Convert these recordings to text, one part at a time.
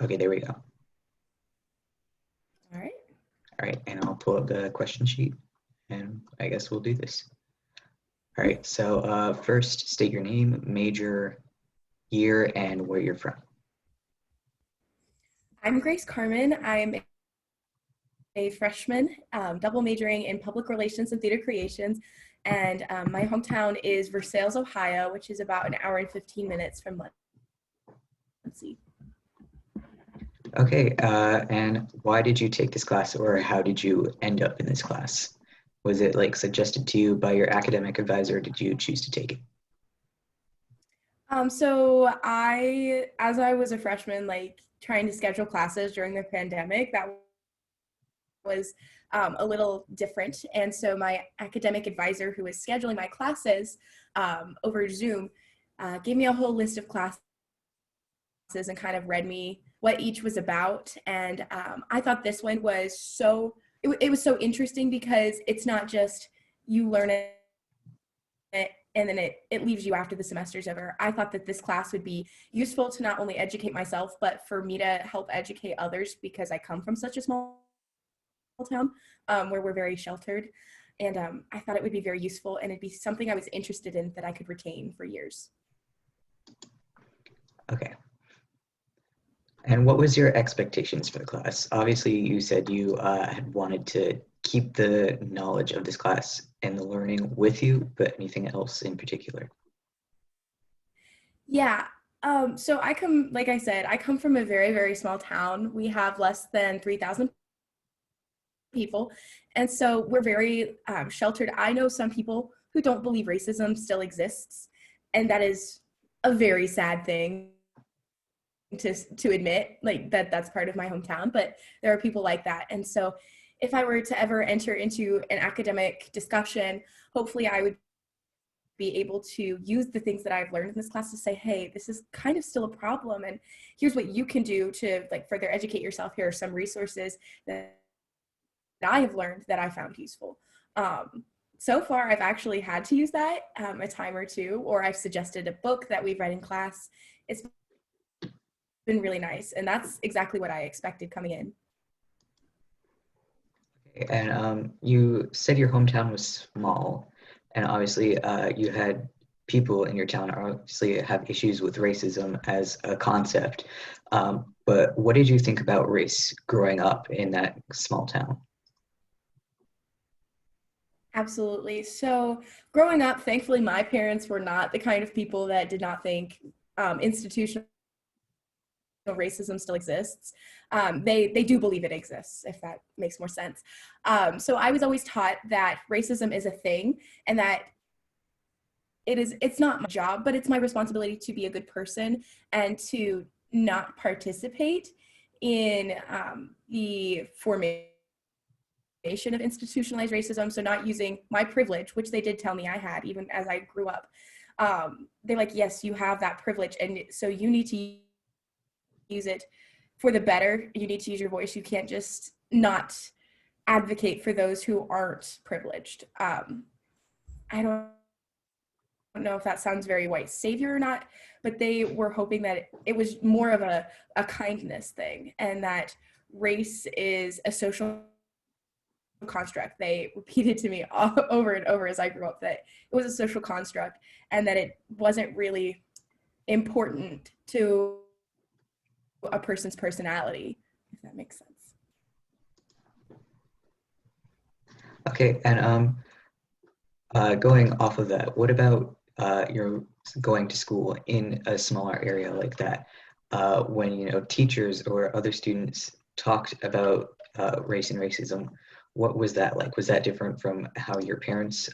Okay, there we go. All right. All right, and I'll pull up the question sheet, and I guess we'll do this. All right, so first, state your name, major, year, and where you're from. I'm Grace Carman. I'm a freshman, double majoring in public relations and theater creations. And my hometown is Versailles, Ohio, which is about an hour and 15 minutes from Muncie. Okay, and why did you take this class, or how did you end up in this class? Was it like suggested to you by your academic advisor, or did you choose to take it? So as I was a freshman, like trying to schedule classes during the pandemic, that was a little different. And so my academic advisor, who was scheduling my classes over Zoom, gave me a whole list of classes and kind of read me what each was about. And I thought this one was it was so interesting because it's not just you learn it and then it leaves you after the semester's over. I thought that this class would be useful to not only educate myself, but for me to help educate others, because I come from such a small town where we're very sheltered. And I thought it would be very useful, and it'd be something I was interested in that I could retain for years. Okay. And what was your expectations for the class? Obviously, you said you had wanted to keep the knowledge of this class and the learning with you, but anything else in particular? Yeah. So like I said, I come from a very, very small town. We have less than 3,000 people. And so we're very sheltered. I know some people who don't believe racism still exists. And that is a very sad thing to admit, like that's part of my hometown, but there are people like that. And so if I were to ever enter into an academic discussion, hopefully I would be able to use the things that I've learned in this class to say, hey, this is kind of still a problem, and here's what you can do to like further educate yourself. Here are some resources that I have learned that I found useful. So far, I've actually had to use that a time or two, or I've suggested a book that we've read in class. It's been really nice, and that's exactly what I expected coming in. Okay, and you said your hometown was small, and obviously you had people in your town obviously have issues with racism as a concept. But what did you think about race growing up in that small town? Absolutely. So growing up, thankfully, my parents were not the kind of people that did not think institutional racism still exists. They do believe it exists, if that makes more sense. So I was always taught that racism is a thing, and that it's not my job, but it's my responsibility to be a good person and to not participate in the formation of institutionalized racism. So not using my privilege, which they did tell me I had even as I grew up. They're like, yes, you have that privilege, and so you need to use it for the better. You need to use your voice. You can't just not advocate for those who aren't privileged. I don't know if that sounds very white savior or not, but they were hoping that it was more of a kindness thing, and that race is a social construct. They repeated to me over and over as I grew up that it was a social construct, and that it wasn't really important to a person's personality, if that makes sense. Okay, and going off of that, what about your going to school in a smaller area like that? When teachers or other students talked about race and racism, what was that like? Was that different from how your parents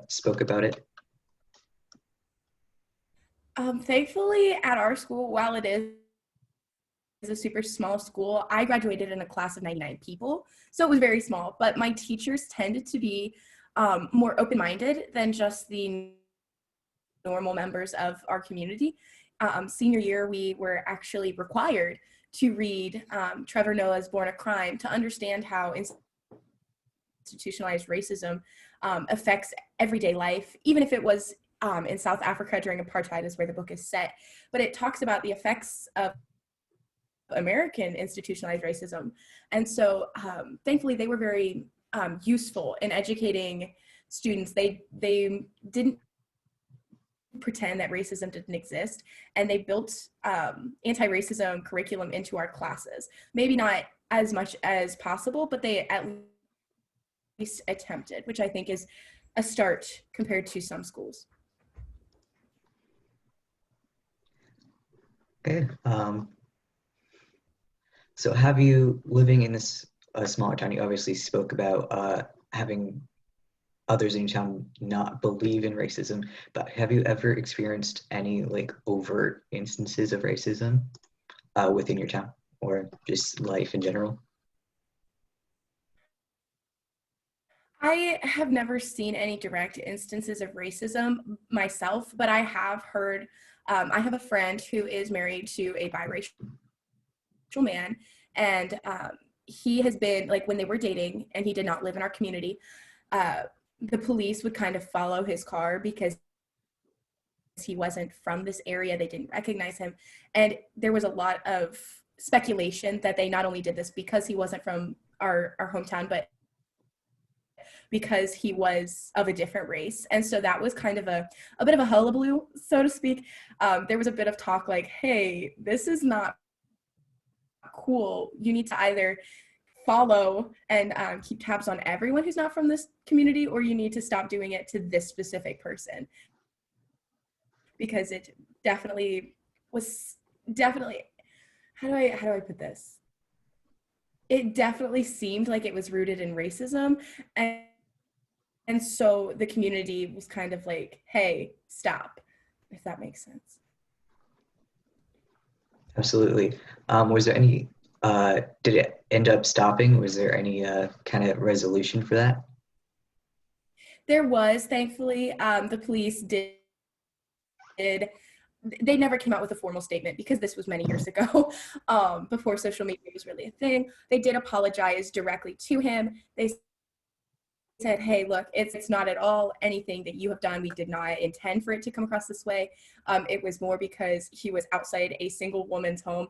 spoke about it? Thankfully, at our school, while it is a super small school, I graduated in a class of 99 people, so it was very small. But my teachers tended to be more open-minded than just the normal members of our community. Senior year, we were actually required to read Trevor Noah's Born a Crime to understand how institutionalized racism affects everyday life, even if it was in South Africa during apartheid is where the book is set. But it talks about the effects of American institutionalized racism. And so thankfully they were very useful in educating students. They didn't pretend that racism didn't exist, and they built anti-racism curriculum into our classes. Maybe not as much as possible, but they at least attempted, which I think is a start compared to some schools. Okay. So have you, living in this smaller town, you obviously spoke about having others in your town not believe in racism, but have you ever experienced any like overt instances of racism within your town or just life in general? I have never seen any direct instances of racism myself, but I have heard, I have a friend who is married to a biracial man, and he has been, like, when they were dating and he did not live in our community, the police would kind of follow his car because he wasn't from this area. They didn't recognize him. And there was a lot of speculation that they not only did this because he wasn't from our hometown, but because he was of a different race. And so that was kind of a bit of a hullabaloo, so to speak. There was a bit of talk like, hey, this is not cool. You need to either follow and keep tabs on everyone who's not from this community, or you need to stop doing it to this specific person. Because it definitely was how do I put this? It definitely seemed like it was rooted in racism, and so the community was kind of like, hey, stop, if that makes sense. Absolutely. Was there any, did it end up stopping? Was there any kind of resolution for that? There was, thankfully, the police did, they never came out with a formal statement because this was many years ago, before social media was really a thing. They did apologize directly to him. They said, hey, look, it's not at all anything that you have done. We did not intend for it to come across this way. It was more because he was outside a single woman's home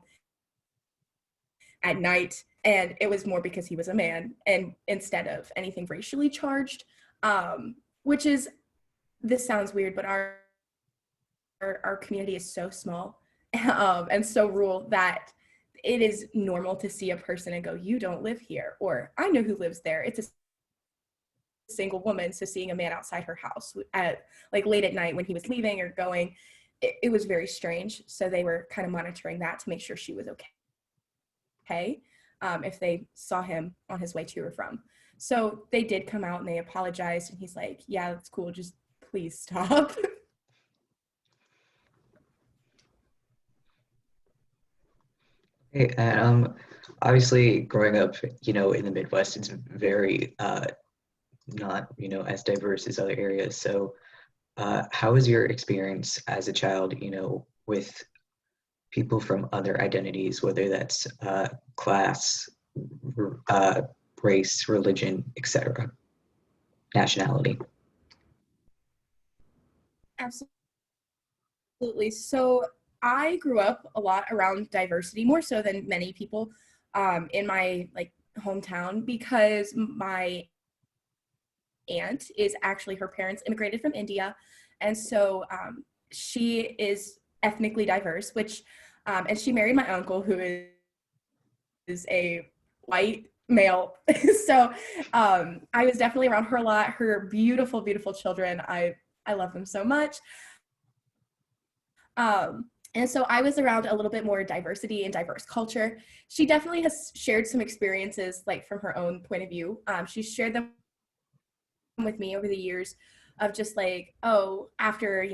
at night, and it was more because he was a man, and instead of anything racially charged, which is, this sounds weird, but our community is so small and so rural that it is normal to see a person and go, you don't live here, or I know who lives there. It's a single woman. So seeing a man outside her house at like late at night when he was leaving or going, it was very strange. So they were kind of monitoring that to make sure she was okay, if they saw him on his way to or from. So they did come out and they apologized, and he's like, yeah, that's cool, just please stop. Okay, and obviously growing up, in the Midwest, it's very not, as diverse as other areas. So how was your experience as a child, with people from other identities, whether that's class, race, religion, etc., nationality? Absolutely. So I grew up a lot around diversity, more so than many people in my like hometown, because my aunt is actually, her parents immigrated from India, and so she is ethnically diverse, which and she married my uncle, who is a white male. So I was definitely around her a lot. Her beautiful, beautiful children. I love them so much. And so I was around a little bit more diversity and diverse culture. She definitely has shared some experiences, like from her own point of view. She's shared them with me over the years of just like, oh, after,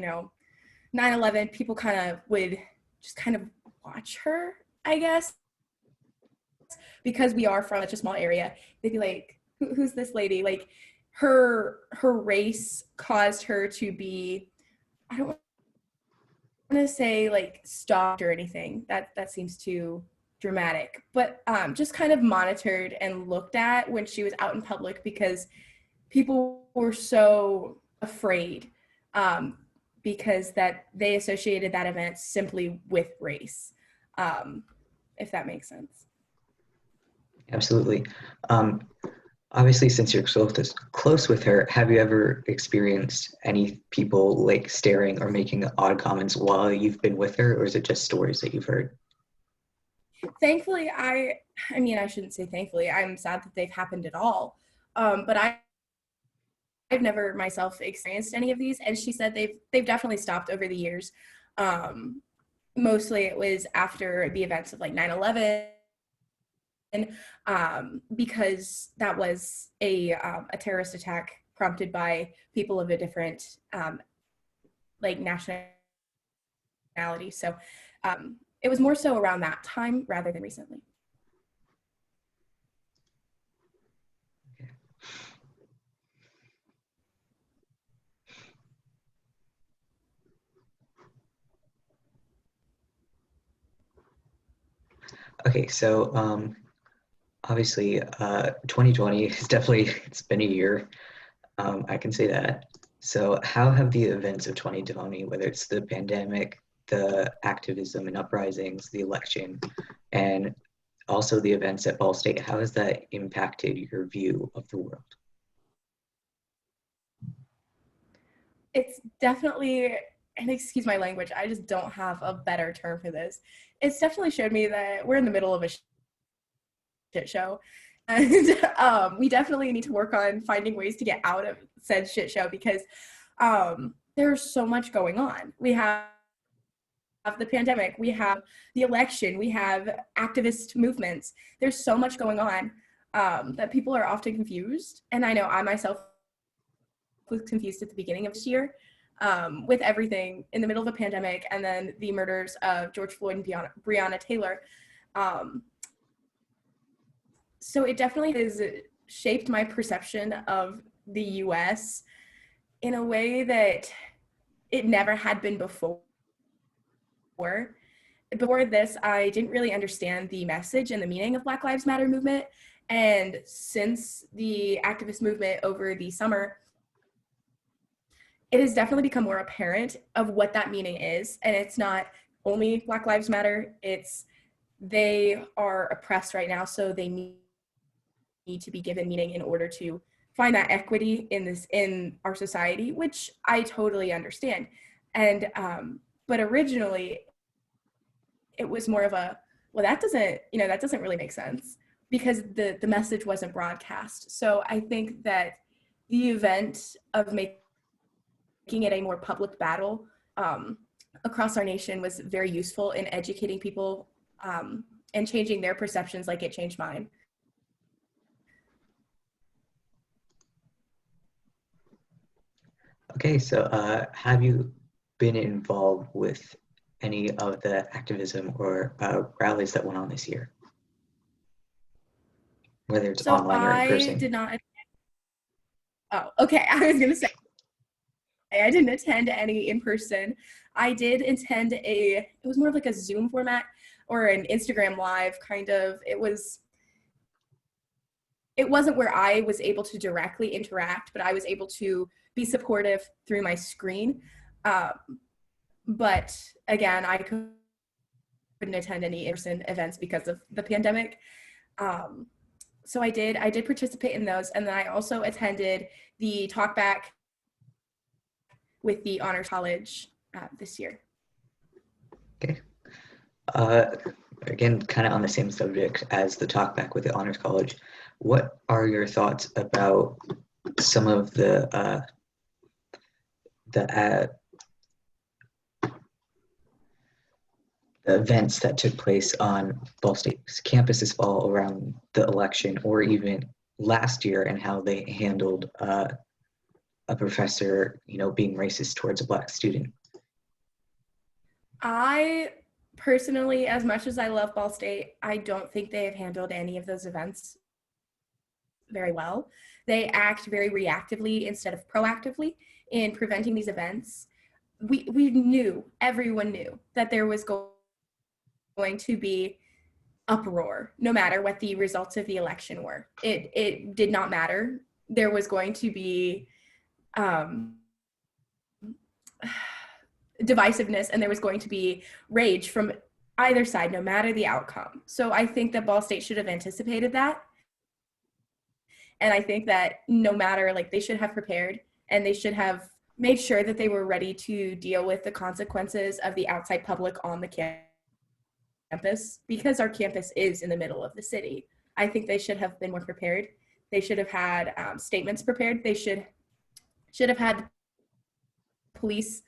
9/11, people kind of would just kind of watch her, I guess, because we are from such a small area. They'd be like, who's this lady? Like her race caused her to be, I don't want to say like stalked or anything. That seems too dramatic, but just kind of monitored and looked at when she was out in public, because people were so afraid, because that they associated that event simply with race, if that makes sense. Absolutely. Obviously, since you're close with her, have you ever experienced any people like staring or making odd comments while you've been with her, or is it just stories that you've heard? Thankfully, I mean, I shouldn't say thankfully, I'm sad that they've happened at all. But I've never myself experienced any of these, and she said they've definitely stopped over the years. Mostly it was after the events of like 9/11, because that was a terrorist attack prompted by people of a different like nationality. So it was more so around that time rather than recently. Okay, so obviously 2020 is definitely, it's been a year. I can say that. So how have the events of 2020, whether it's the pandemic, the activism and uprisings, the election, and also the events at Ball State, how has that impacted your view of the world? It's definitely, and excuse my language, I just don't have a better term for this. It's definitely showed me that we're in the middle of a shit show. And we definitely need to work on finding ways to get out of said shit show, because there's so much going on. We have the pandemic, we have the election, we have activist movements. There's so much going on that people are often confused. And I know I myself was confused at the beginning of this year with everything in the middle of a pandemic, and then the murders of George Floyd and Breonna Taylor. So it definitely has shaped my perception of the US in a way that it never had been before. Before this, I didn't really understand the message and the meaning of Black Lives Matter movement. And since the activist movement over the summer, it has definitely become more apparent of what that meaning is. And it's not only Black Lives Matter, it's they are oppressed right now, so they need to be given meaning in order to find that equity in our society, which I totally understand. And but originally it was more of a, well, that doesn't really make sense, because the message wasn't broadcast. So I think that the event of making it a more public battle across our nation was very useful in educating people and changing their perceptions like it changed mine. Okay, so have you been involved with any of the activism or rallies that went on this year, whether it's So online or in I person? did not. Oh, okay. I was gonna say I didn't attend any in person. I did attend it was more of like a Zoom format or an Instagram live kind of. It wasn't where I was able to directly interact, but I was able to be supportive through my screen. But again, I couldn't attend any in-person events because of the pandemic. So I did participate in those, and then I also attended the talkback with the Honors College this year. Okay. Again, kind of on the same subject as the talkback with the Honors College, what are your thoughts about some of the events that took place on Ball State's campus this fall around the election, or even last year, and how they handled a professor, being racist towards a Black student? I personally, as much as I love Ball State, I don't think they have handled any of those events very well. They act very reactively instead of proactively in preventing these events. We knew, everyone knew, that there was going to be uproar no matter what the results of the election were. It did not matter. There was going to be divisiveness, and there was going to be rage from either side, no matter the outcome. So I think that Ball State should have anticipated that. And I think that no matter, like, they should have prepared, and they should have made sure that they were ready to deal with the consequences of the outside public on the campus, because our campus is in the middle of the city. I think they should have been more prepared. They should have had statements prepared. They should have had police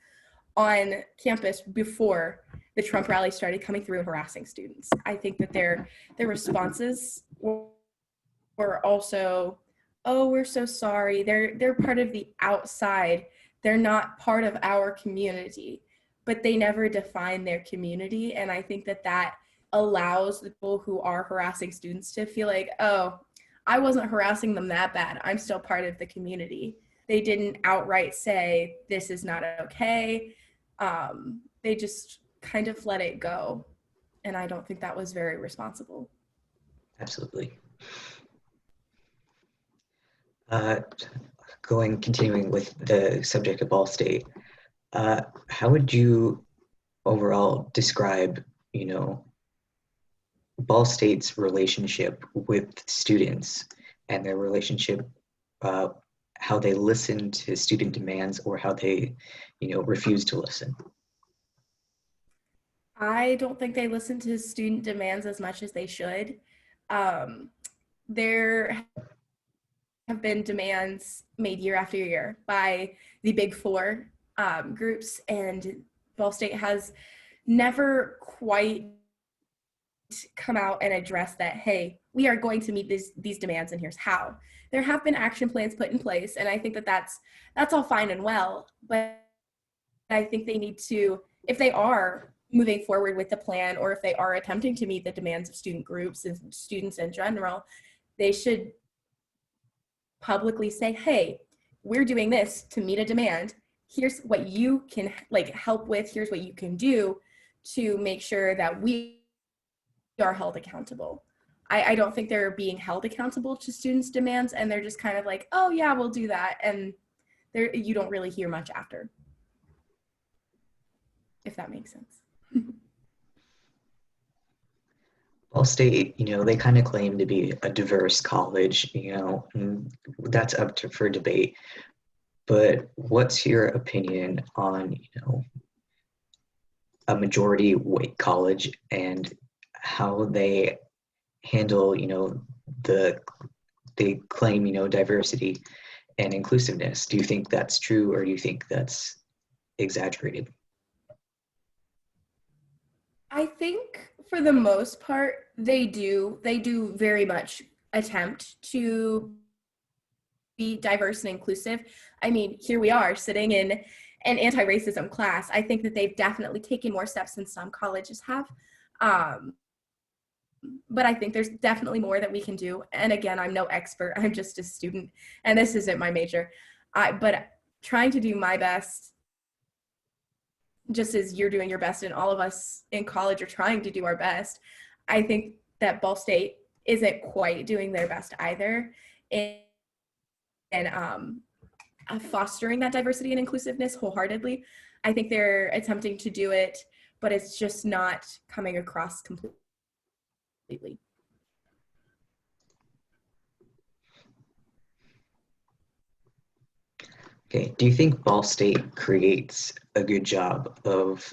on campus before the Trump rally started coming through and harassing students. I think that their responses were also, oh, we're so sorry. They're part of the outside. They're not part of our community, but they never define their community. And I think that that allows the people who are harassing students to feel like, oh, I wasn't harassing them that bad. I'm still part of the community. They didn't outright say, this is not okay. They just kind of let it go. And I don't think that was very responsible. Absolutely. Continuing with the subject of Ball State, how would you overall describe, Ball State's relationship with students and their relationship, how they listen to student demands or how they, refuse to listen? I don't think they listen to student demands as much as they should. There have been demands made year after year by the Big Four groups, and Ball State has never quite come out and address that, hey, we are going to meet these demands, and here's how. There have been action plans put in place, and I think that that's all fine and well, but I think they need to, if they are moving forward with the plan, or if they are attempting to meet the demands of student groups and students in general, they should publicly say, hey, we're doing this to meet a demand. Here's what you can help with. Here's what you can do to make sure that we are held accountable. I don't think they're being held accountable to students' demands, and they're just kind of like, oh yeah, we'll do that. And you don't really hear much after, if that makes sense. Ball State, they kind of claim to be a diverse college, and that's up for debate. But what's your opinion on, a majority white college and how they handle, they claim, diversity and inclusiveness? Do you think that's true, or do you think that's exaggerated? I think for the most part, they do very much attempt to be diverse and inclusive. I mean, here we are sitting in an anti-racism class. I think that they've definitely taken more steps than some colleges have. But I think there's definitely more that we can do. And again, I'm no expert. I'm just a student, and this isn't my major. But trying to do my best, just as you're doing your best, and all of us in college are trying to do our best. I think that Ball State isn't quite doing their best either in fostering that diversity and inclusiveness wholeheartedly. I think they're attempting to do it, but it's just not coming across completely. Okay, do you think Ball State creates a good job of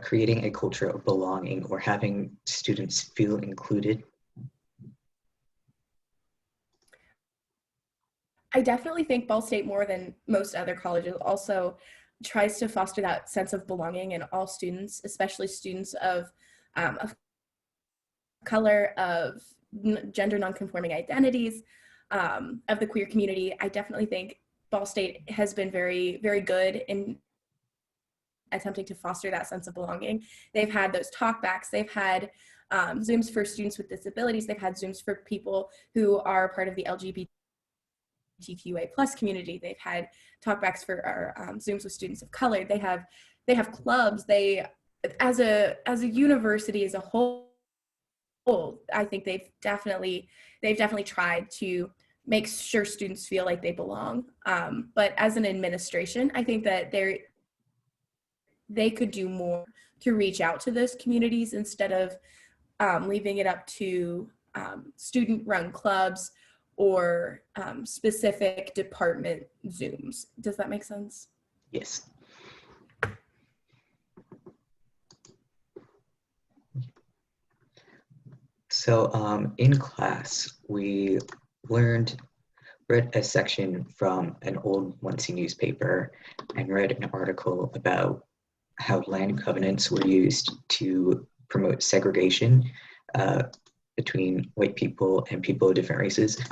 creating a culture of belonging or having students feel included? I definitely think Ball State, more than most other colleges, also tries to foster that sense of belonging in all students, especially students of color, of gender nonconforming identities, of the queer community. I definitely think Ball State has been very, very good in attempting to foster that sense of belonging. They've had those talkbacks. They've had Zooms for students with disabilities. They've had Zooms for people who are part of the LGBTQA plus community. They've had talkbacks for our Zooms with students of color. They have clubs. They, as a university as a whole, I think they've definitely tried to make sure students feel like they belong. But as an administration, I think that they could do more reach out to those communities instead of leaving it up to student-run clubs or specific department Zooms. Does that make sense? Yes. So in class, we read a section from an old Muncie newspaper and read an article about how land covenants were used to promote segregation between white people and people of different races.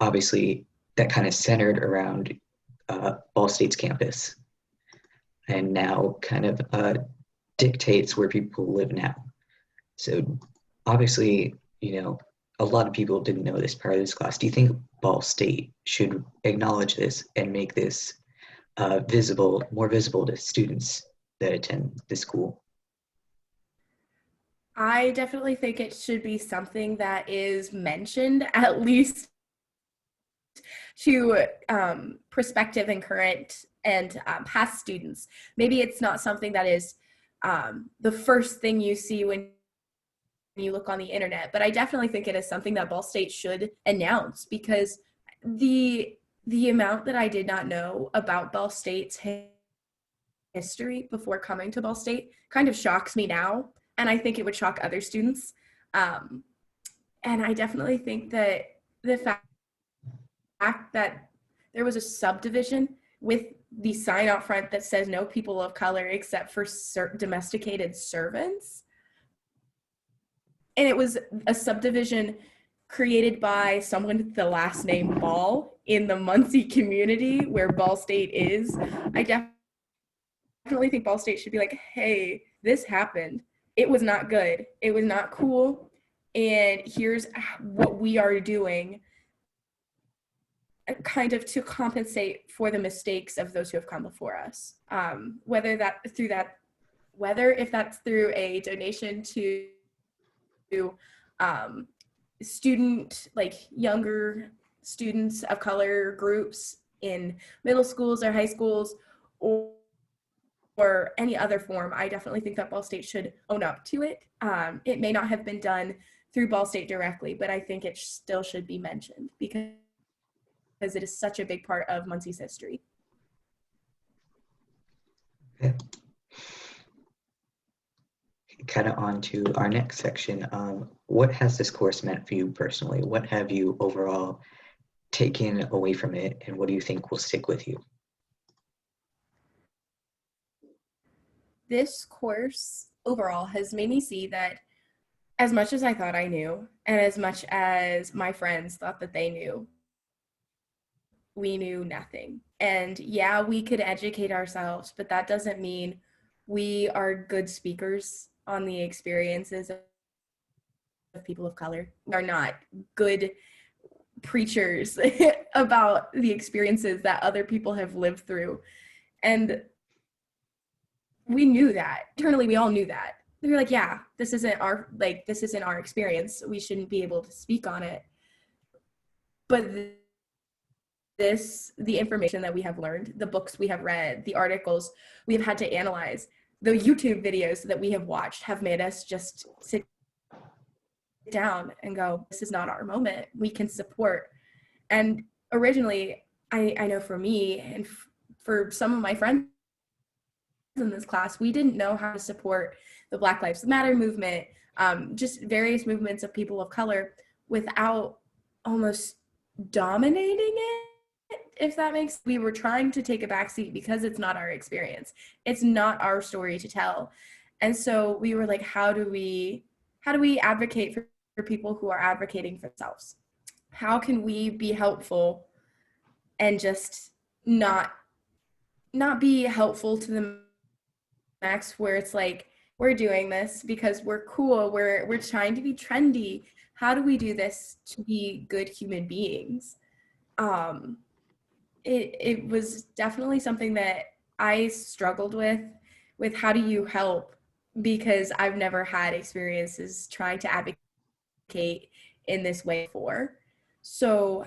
Obviously, that kind of centered around Ball State's campus, and now kind of dictates where people live now. So obviously, a lot of people didn't know this part of this class. Do you think Ball State should acknowledge this and make this more visible to students that attend the school? I definitely think it should be something that is mentioned at least to prospective and current and past students. Maybe it's not something that is the first thing you see when you look on the internet, but I definitely think it is something that Ball State should announce, because the amount that I did not know about Ball State's history before coming to Ball State kind of shocks me now, and I think it would shock other students. And I definitely think that the fact that there was a subdivision with the sign out front that says no people of color except for domesticated servants, and it was a subdivision created by someone with the last name Ball in the Muncie community where Ball State is. I definitely think Ball State should be like, hey, this happened. It was not good. It was not cool. And here's what we are doing kind of to compensate for the mistakes of those who have come before us. Whether if that's through a donation to younger students of color groups in middle schools or high schools, or any other form, I definitely think that Ball State should own up to it. It may not have been done through Ball State directly, but I think it still should be mentioned because it is such a big part of Muncie's history. Okay. Kind of on to our next section. What has this course meant for you personally? What have you overall taken away from it, and what do you think will stick with you? This course overall has made me see that as much as I thought I knew, and as much as my friends thought that they knew, we knew nothing. And yeah, we could educate ourselves, but that doesn't mean we are good speakers on the experiences of people of color. We are not good preachers about the experiences that other people have lived through. And we knew that. Internally, we all knew that. We were like, yeah, this isn't our experience. We shouldn't be able to speak on it. But the information that we have learned, the books we have read, the articles we have had to analyze, the YouTube videos that we have watched have made us just sit down and go, this is not our moment. We can support. And originally, I know for me and for some of my friends in this class, we didn't know how to support the Black Lives Matter movement, just various movements of people of color without almost dominating it, if that makes. We were trying to take a backseat because it's not our experience. It's not our story to tell. And so we were like, how do we advocate for people who are advocating for themselves? How can we be helpful and just not be helpful to the max, where it's like, we're doing this because we're cool, we're trying to be trendy. How do we do this to be good human beings? It was definitely something that I struggled with how do you help, because I've never had experiences trying to advocate in this way before. So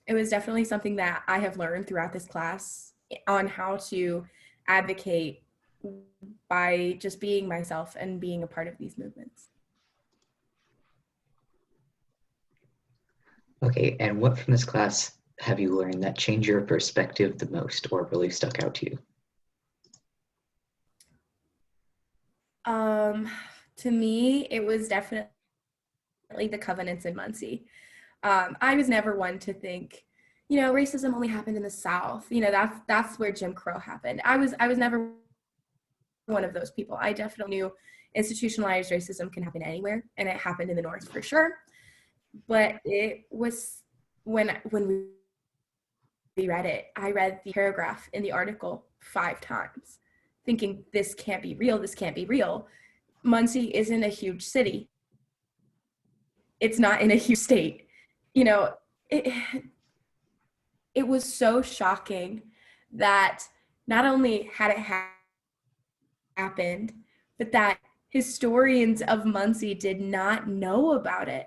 it was definitely something that I have learned throughout this class on how to advocate by just being myself and being a part of these movements. Okay, and what from this class have you learned that changed your perspective the most or really stuck out to you? To me, it was definitely the covenants in Muncie. I was never one to think, racism only happened in the South. That's where Jim Crow happened. I was never one of those people. I definitely knew institutionalized racism can happen anywhere, and it happened in the North for sure. But it was when we read it, I read the paragraph in the article 5 times, thinking this can't be real. This can't be real. Muncie isn't a huge city. It's not in a huge state. It was so shocking that not only had it happened, but that historians of Muncie did not know about it.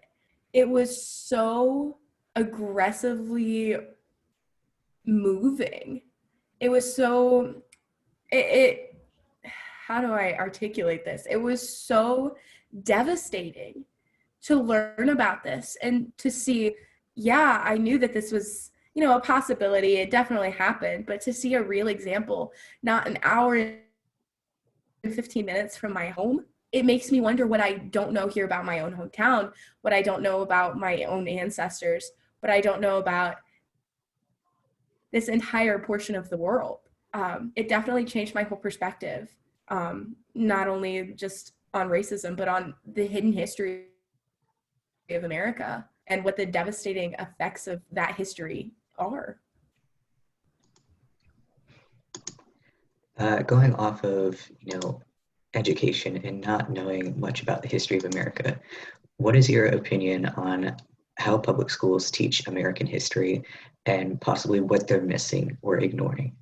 It was so aggressively moving. It was so, how do I articulate this? It was so devastating to learn about this and to see, yeah, I knew that this was, a possibility. It definitely happened, but to see a real example, not an hour and 15 minutes from my home, it makes me wonder what I don't know here about my own hometown, what I don't know about my own ancestors, what I don't know about this entire portion of the world. It definitely changed my whole perspective, not only just on racism, but on the hidden history of America and what the devastating effects of that history are. Going off of, education and not knowing much about the history of America, what is your opinion on how public schools teach American history and possibly what they're missing or ignoring?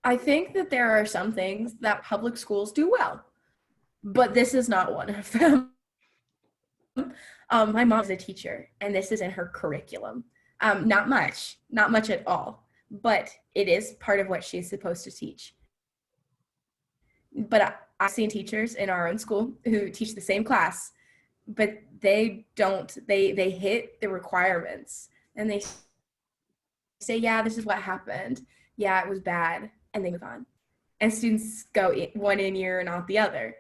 I think that there are some things that public schools do well, but this is not one of them. My mom is a teacher, and this is in her curriculum. Not much at all, but it is part of what she's supposed to teach. But I've seen teachers in our own school who teach the same class, but they hit the requirements and they say, yeah, this is what happened. Yeah, it was bad. And they move on. And students go one in ear and out the other.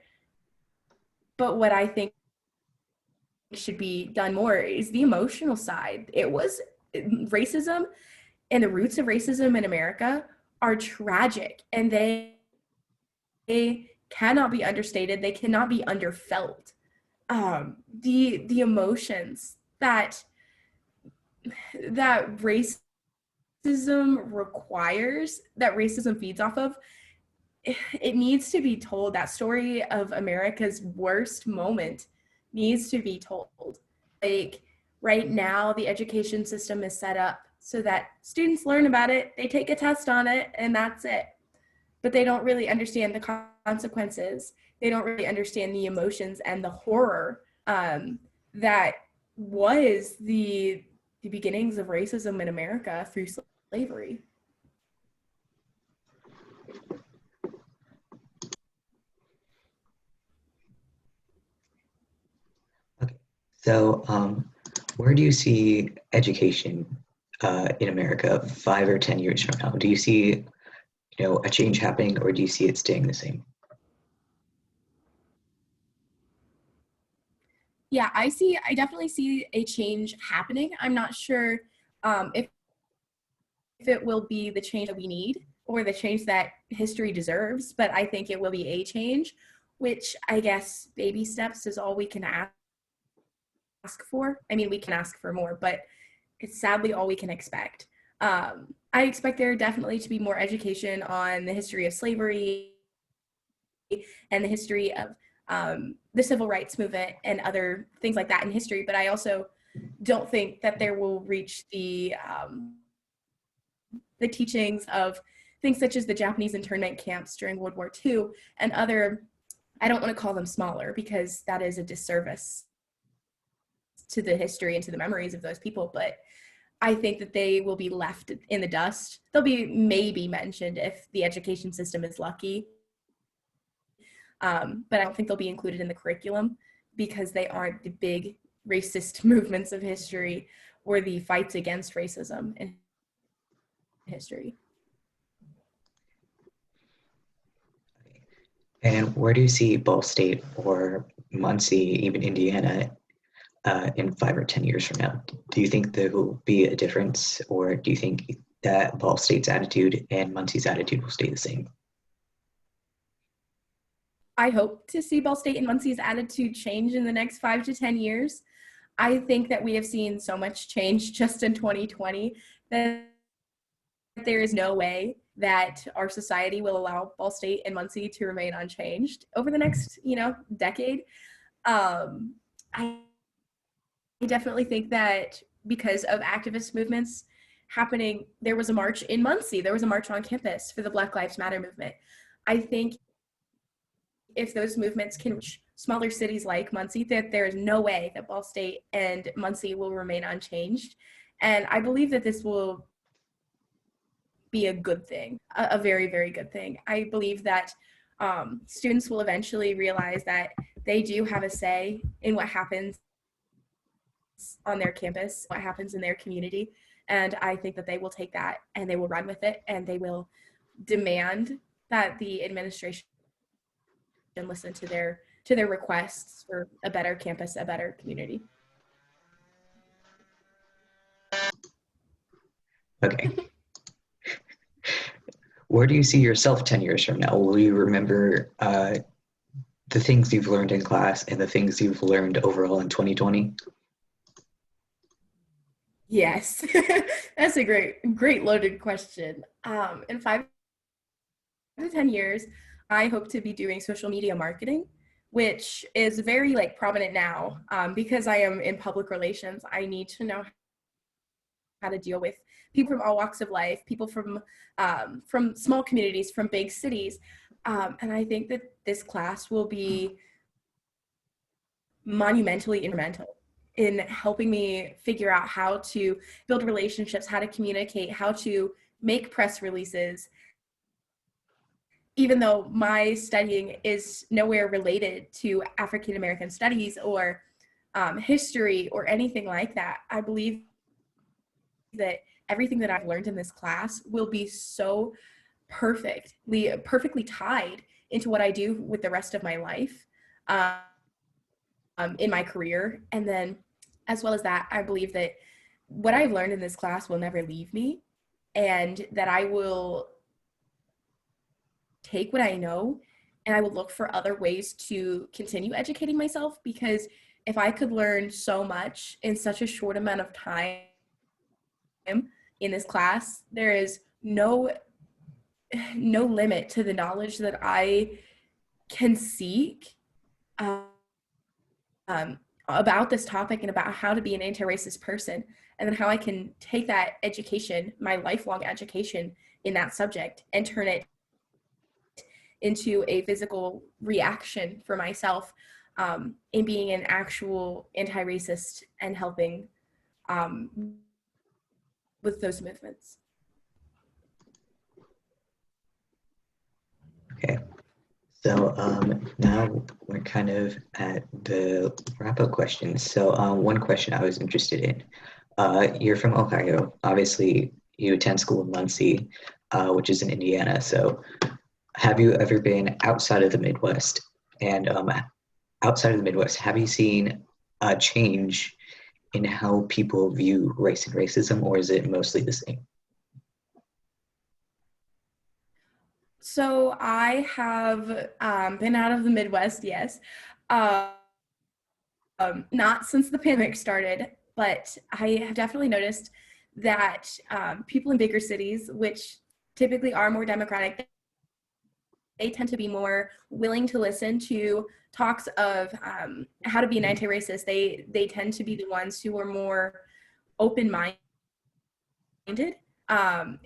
But what I think should be done more is the emotional side. It was racism, and the roots of racism in America are tragic, and they cannot be understated. They cannot be underfelt. The emotions that racism requires, that racism feeds off of, it needs to be told. That story of America's worst moment needs to be told. Like right now, the education system is set up so that students learn about it, they take a test on it, and that's it. But they don't really understand the consequences. They don't really understand the emotions and the horror that was the beginnings of racism in America through slavery. Okay, so where do you see education in America 5 or 10 years from now? Do you see, a change happening, or do you see it staying the same? Yeah, I definitely see a change happening. I'm not sure if it will be the change that we need or the change that history deserves, but I think it will be a change, which I guess baby steps is all we can ask for. I mean, we can ask for more, but it's sadly all we can expect. I expect there definitely to be more education on the history of slavery and the history of the civil rights movement and other things like that in history. But I also don't think that there will reach the teachings of things such as the Japanese internment camps during World War II and other, I don't want to call them smaller because that is a disservice to the history and to the memories of those people, but I think that they will be left in the dust. They'll be maybe mentioned if the education system is lucky. But I don't think they'll be included in the curriculum because they aren't the big racist movements of history or the fights against racism in history. And where do you see Ball State or Muncie, even Indiana, in 5 or 10 years from now? Do you think there will be a difference, or do you think that Ball State's attitude and Muncie's attitude will stay the same? I hope to see Ball State and Muncie's attitude change in the next 5 to 10 years. I think that we have seen so much change just in 2020 that there is no way that our society will allow Ball State and Muncie to remain unchanged over the next, decade. I definitely think that because of activist movements happening, there was a march in Muncie, there was a march on campus for the Black Lives Matter movement. I think if those movements can reach smaller cities like Muncie, that there is no way that Ball State and Muncie will remain unchanged. And I believe that this will be a good thing, a very, very good thing. I believe that students will eventually realize that they do have a say in what happens on their campus, what happens in their community. And I think that they will take that and they will run with it and they will demand that the administration listen to their requests for a better campus, a better community. Okay. Where do you see yourself 10 years from now? Will you remember the things you've learned in class and the things you've learned overall in 2020? Yes, that's a great loaded question. In 5 to 10 years, I hope to be doing social media marketing, which is very prominent now because I am in public relations. I need to know how to deal with people from all walks of life, people from small communities, from big cities. And I think that this class will be monumentally instrumental in helping me figure out how to build relationships, how to communicate, how to make press releases. Even though my studying is nowhere related to African American studies or history or anything like that, I believe that everything that I've learned in this class will be so perfectly tied into what I do with the rest of my life in my career. And then as well as that, I believe that what I've learned in this class will never leave me and that I will take what I know and I will look for other ways to continue educating myself, because if I could learn so much in such a short amount of time in this class, there is no limit to the knowledge that I can seek about this topic and about how to be an anti-racist person, and then how I can take that education, my lifelong education in that subject, and turn it into a physical reaction for myself in being an actual anti-racist and helping with those movements. Okay. So now we're kind of at the wrap-up questions. So one question I was interested in. You're from Ohio. Obviously, you attend school in Muncie, which is in Indiana. So have you ever been outside of the Midwest? And outside of the Midwest, have you seen a change in how people view race and racism, or is it mostly the same? So I have been out of the Midwest, yes. Not since the pandemic started, but I have definitely noticed that people in bigger cities, which typically are more democratic, they tend to be more willing to listen to talks of how to be an anti-racist. They tend to be the ones who are more open-minded.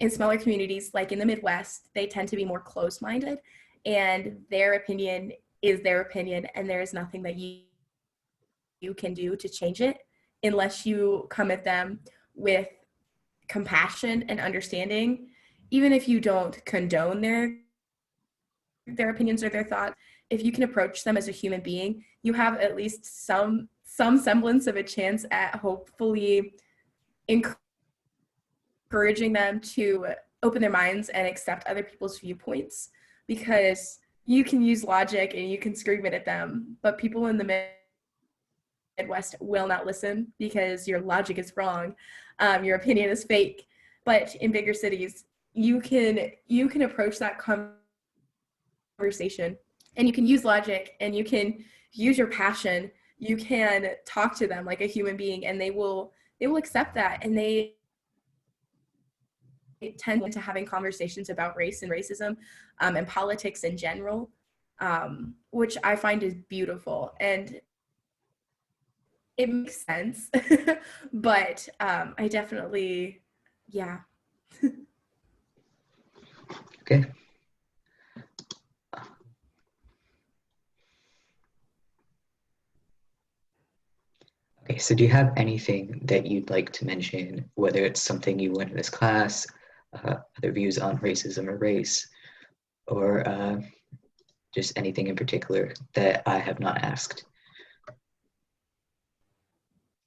In smaller communities, like in the Midwest, they tend to be more closed-minded, and their opinion is their opinion, and there is nothing that you can do to change it unless you come at them with compassion and understanding, even if you don't condone their opinions or their thoughts. If you can approach them as a human being, you have at least some semblance of a chance at hopefully encouraging them to open their minds and accept other people's viewpoints, because you can use logic and you can scream it at them, but people in the Midwest will not listen because your logic is wrong, your opinion is fake. But in bigger cities, you can approach that conversation, and you can use logic, and you can use your passion. You can talk to them like a human being, and they will accept that, and they tend to having conversations about race and racism, and politics in general, which I find is beautiful, and it makes sense. But I definitely, yeah. Okay. Okay, so do you have anything that you'd like to mention, whether it's something you learned in this class, other views on racism or race, or just anything in particular that I have not asked?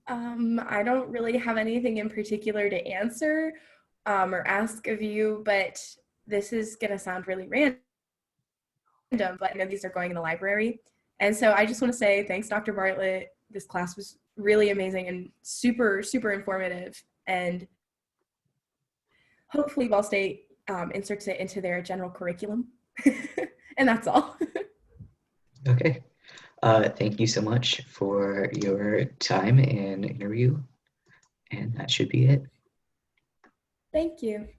I don't really have anything in particular to answer or ask of you, but this is going to sound really random, but I know these are going in the library. And so I just want to say thanks, Dr. Bartlett. This class was really amazing and super, super informative. And hopefully Ball State inserts it into their general curriculum. And that's all. Okay. Thank you so much for your time and interview. And that should be it. Thank you.